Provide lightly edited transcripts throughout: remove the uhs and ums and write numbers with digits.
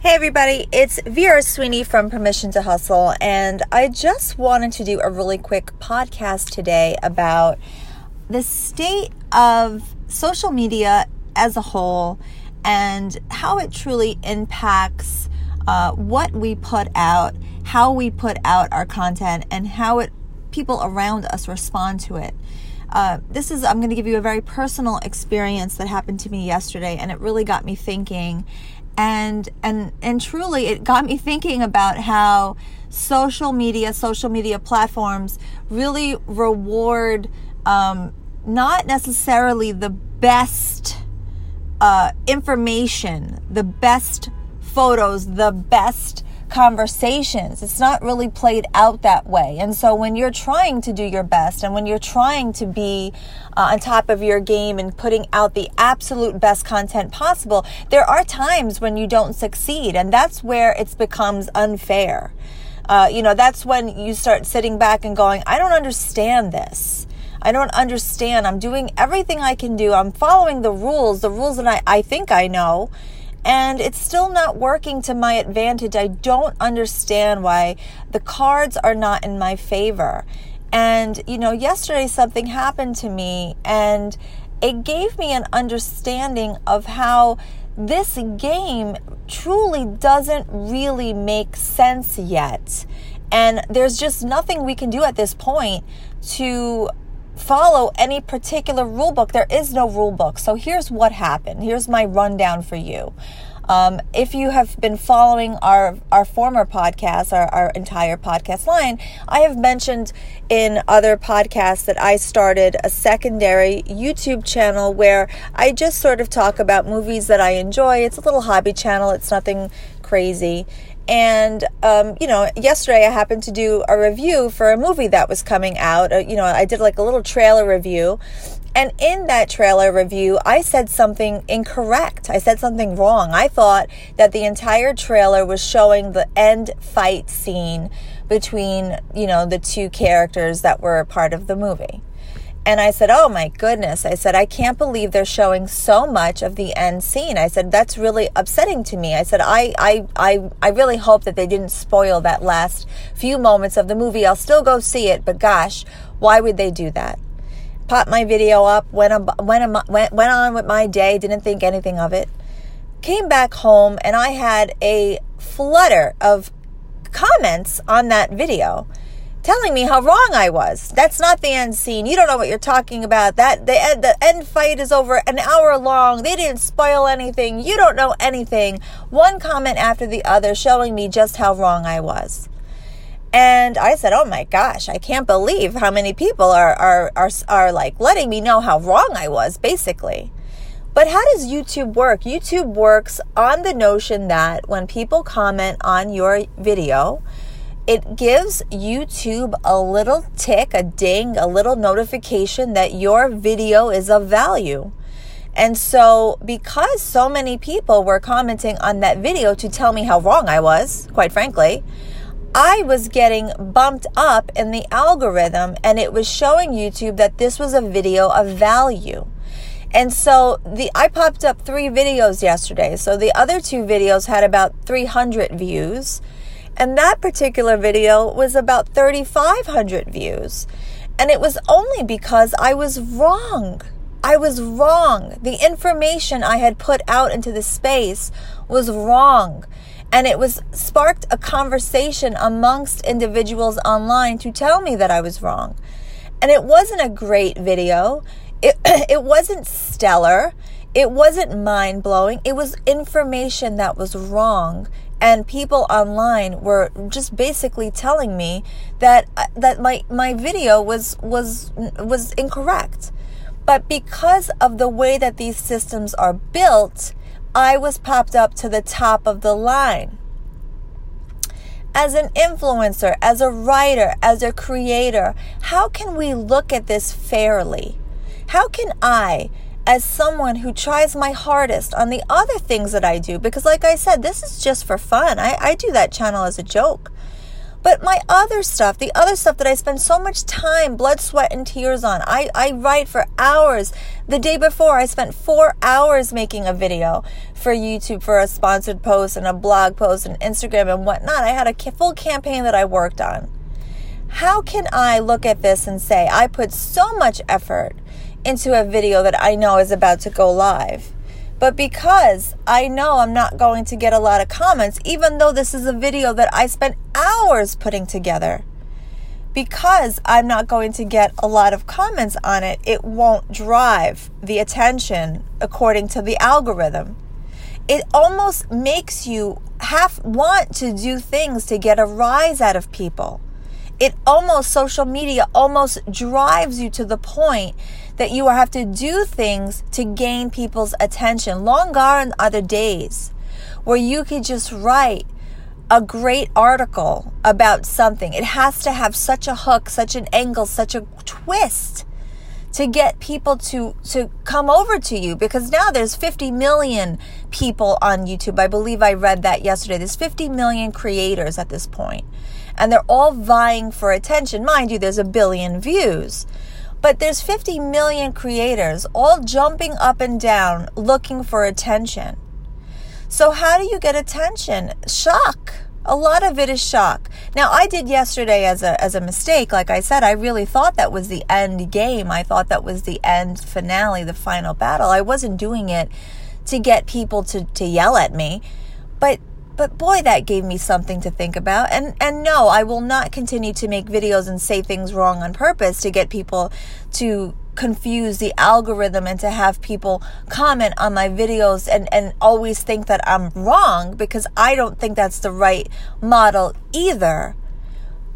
Hey everybody, it's Vera Sweeney from Permission to Hustle, and I just wanted to do a really quick podcast today about the state of social media as a whole and how it truly impacts what we put out, how we put out our content, and how people around us respond to it. I'm going to give you a very personal experience that happened to me yesterday, and it really got me thinking. And truly, it got me thinking about how social media platforms really reward not necessarily the best information, the best photos, the best conversations. It's not really played out that way. And so when you're trying to do your best and when you're trying to be on top of your game and putting out the absolute best content possible, there are times when you don't succeed, and that's where it becomes unfair. That's when you start sitting back and going, I don't understand this. I don't understand. I'm doing everything I can do. I'm following the rules that I think I know, and it's still not working to my advantage. I don't understand why the cards are not in my favor. And, yesterday something happened to me, and it gave me an understanding of how this game truly doesn't really make sense yet. And there's just nothing we can do at this point to follow any particular rule book. There is no rule book. So here's what happened. Here's my rundown for you. If you have been following our former podcasts, our entire podcast line, I have mentioned in other podcasts that I started a secondary YouTube channel where I just sort of talk about movies that I enjoy. It's a little hobby channel. It's nothing crazy. And, yesterday I happened to do a review for a movie that was coming out. I did like a little trailer review. And in that trailer review, I said something incorrect. I said something wrong. I thought that the entire trailer was showing the end fight scene between, the two characters that were a part of the movie. And I said, oh my goodness. I said, I can't believe they're showing so much of the end scene. I said, that's really upsetting to me. I said, I really hope that they didn't spoil that last few moments of the movie. I'll still go see it, but gosh, why would they do that? Popped my video up, went on with my day, didn't think anything of it. Came back home, and I had a flutter of comments on that video telling me how wrong I was. That's not the end scene. You don't know what you're talking about. The end fight is over an hour long. They didn't spoil anything. You don't know anything. One comment after the other showing me just how wrong I was. And I said, oh my gosh, I can't believe how many people are like letting me know how wrong I was, basically. But how does YouTube work? YouTube works on the notion that when people comment on your video, it gives YouTube a little tick, a ding, a little notification that your video is of value. And so because so many people were commenting on that video to tell me how wrong I was, quite frankly, I was getting bumped up in the algorithm, and it was showing YouTube that this was a video of value. And so I popped up 3 videos yesterday. So the other 2 videos had about 300 views. And that particular video was about 3,500 views. And it was only because I was wrong. I was wrong. The information I had put out into the space was wrong. And it was sparked a conversation amongst individuals online to tell me that I was wrong. And it wasn't a great video. It wasn't stellar. It wasn't mind-blowing. It was information that was wrong. And people online were just basically telling me that my video was incorrect. But because of the way that these systems are built, I was popped up to the top of the line. As an influencer, as a writer, as a creator, how can we look at this fairly? How can I, as someone who tries my hardest on the other things that I do, because like I said, this is just for fun. I do that channel as a joke. But my other stuff, the other stuff that I spend so much time, blood, sweat, and tears on, I write for hours. The day before, I spent 4 hours making a video for YouTube, for a sponsored post and a blog post and Instagram and whatnot. I had a full campaign that I worked on. How can I look at this and say, I put so much effort into a video that I know is about to go live, but because I know I'm not going to get a lot of comments, even though this is a video that I spent hours putting together, because I'm not going to get a lot of comments on it, it won't drive the attention according to the algorithm. It almost makes you want to do things to get a rise out of people. Social media almost drives you to the point that you have to do things to gain people's attention. Long gone are the days where you could just write a great article about something. It has to have such a hook, such an angle, such a twist to get people to come over to you, because now there's 50 million people on YouTube. I believe I read that yesterday. There's 50 million creators at this point, and they're all vying for attention. Mind you, there's 1 billion views, but there's 50 million creators all jumping up and down looking for attention. So how do you get attention? Shock. A lot of it is shock. Now, I did yesterday as a mistake. Like I said, I really thought that was the end game. I thought that was the end finale, the final battle. I wasn't doing it to get people to yell at me. But boy, that gave me something to think about. And no, I will not continue to make videos and say things wrong on purpose to get people to confuse the algorithm and to have people comment on my videos and always think that I'm wrong, because I don't think that's the right model either.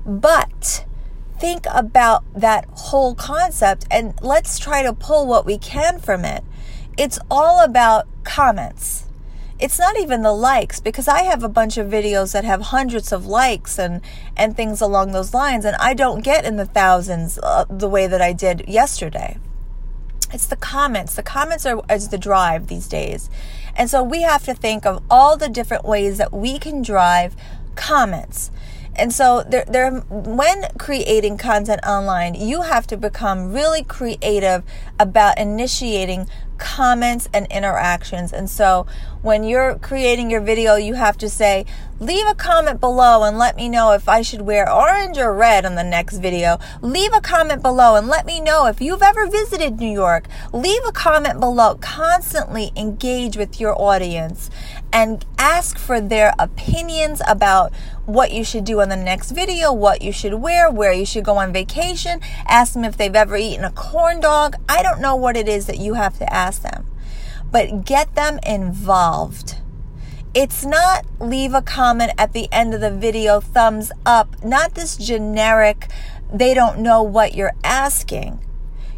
But think about that whole concept and let's try to pull what we can from it. It's all about comments. It's not even the likes, because I have a bunch of videos that have hundreds of likes and things along those lines, and I don't get in the thousands the way that I did yesterday. It's the comments. The comments is the drive these days. And so we have to think of all the different ways that we can drive comments. And so when creating content online, you have to become really creative about initiating comments and interactions. And so when you're creating your video, you have to say, leave a comment below and let me know if I should wear orange or red on the next video. Leave a comment below and let me know if you've ever visited New York. Leave a comment below. Constantly engage with your audience and ask for their opinions about what you should do in the next video, what you should wear, where you should go on vacation. Ask them if they've ever eaten a corn dog. I don't know what it is that you have to ask them, but get them involved. It's not leave a comment at the end of the video, thumbs up, not this generic, they don't know what you're asking.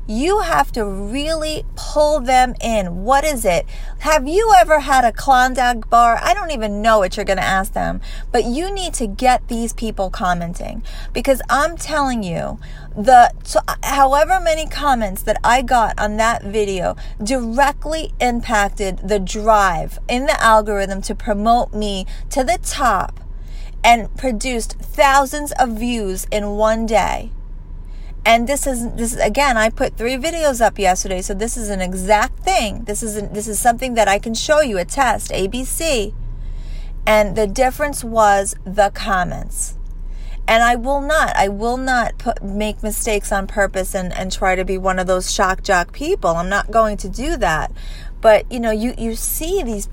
You have to really pull them in. What is it? Have you ever had a Klondike bar? I don't even know what you're going to ask them, but you need to get these people commenting, because I'm telling you, however many comments that I got on that video directly impacted the drive in the algorithm to promote me to the top and produced thousands of views in one day. And this is again, I put 3 videos up yesterday, so this is an exact thing. This is something that I can show you, a test, ABC. And the difference was the comments. And I will not make mistakes on purpose and try to be one of those shock jock people. I'm not going to do that. But you see these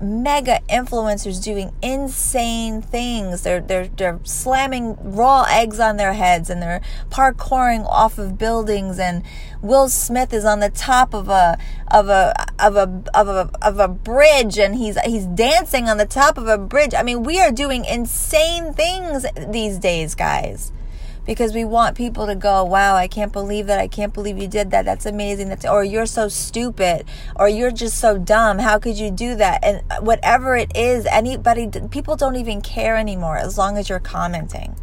mega influencers doing insane things. They're slamming raw eggs on their heads, and they're parkouring off of buildings, and Will Smith is on the top of a bridge, and he's dancing on the top of a bridge. I mean, we are doing insane things these days, guys, because we want people to go, wow, I can't believe that. I can't believe you did that. That's amazing. Or you're so stupid, or you're just so dumb. How could you do that? And whatever it is, people don't even care anymore as long as you're commenting.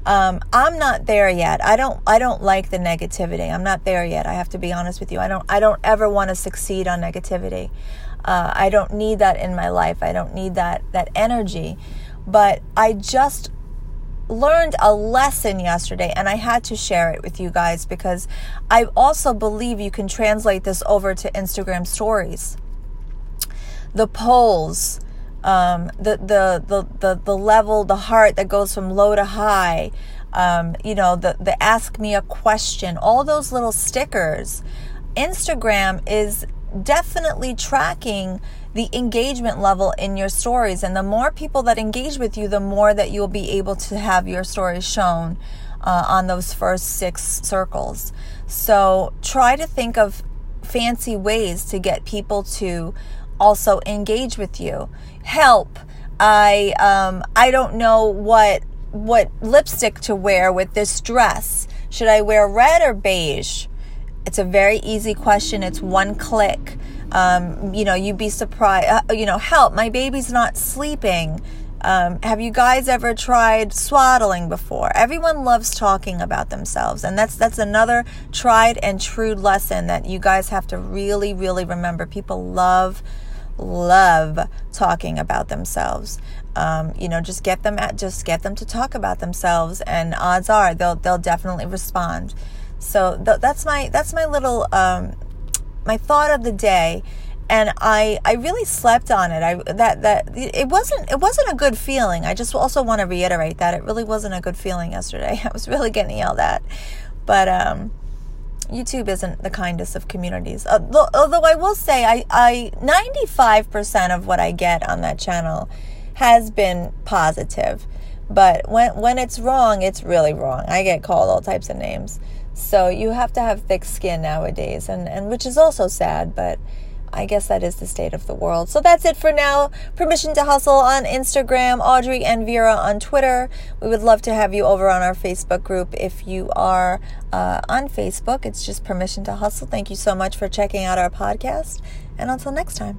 I'm not there yet. I don't like the negativity. I'm not there yet. I have to be honest with you. I don't ever want to succeed on negativity. I don't need that in my life. I don't need that energy. But I just learned a lesson yesterday, and I had to share it with you guys because I also believe you can translate this over to Instagram stories. The polls, the level, the heart that goes from low to high, the ask me a question, all those little stickers. Instagram is definitely tracking the engagement level in your stories, and the more people that engage with you, the more that you'll be able to have your stories shown on those first 6 circles. So try to think of fancy ways to get people to also engage with you. Help, I don't know what lipstick to wear with this dress. Should I wear red or beige? It's a very easy question. It's one click. You'd be surprised. Help, my baby's not sleeping. Have you guys ever tried swaddling before? Everyone loves talking about themselves. And that's another tried and true lesson that you guys have to really, really remember. People love talking about themselves. Just get them to talk about themselves, and odds are they'll definitely respond. So that's my little my thought of the day, and I really slept on it. That it wasn't a good feeling. I just also want to reiterate that it really wasn't a good feeling yesterday. I was really getting yelled at, but YouTube isn't the kindest of communities. Although I will say, I 95% of what I get on that channel has been positive, but when it's wrong, it's really wrong. I get called all types of names. So you have to have thick skin nowadays, and which is also sad, but I guess that is the state of the world. So that's it for now. Permission to Hustle on Instagram, Audrey and Vera on Twitter. We would love to have you over on our Facebook group. If you are on Facebook, it's just Permission to Hustle. Thank you so much for checking out our podcast, and until next time.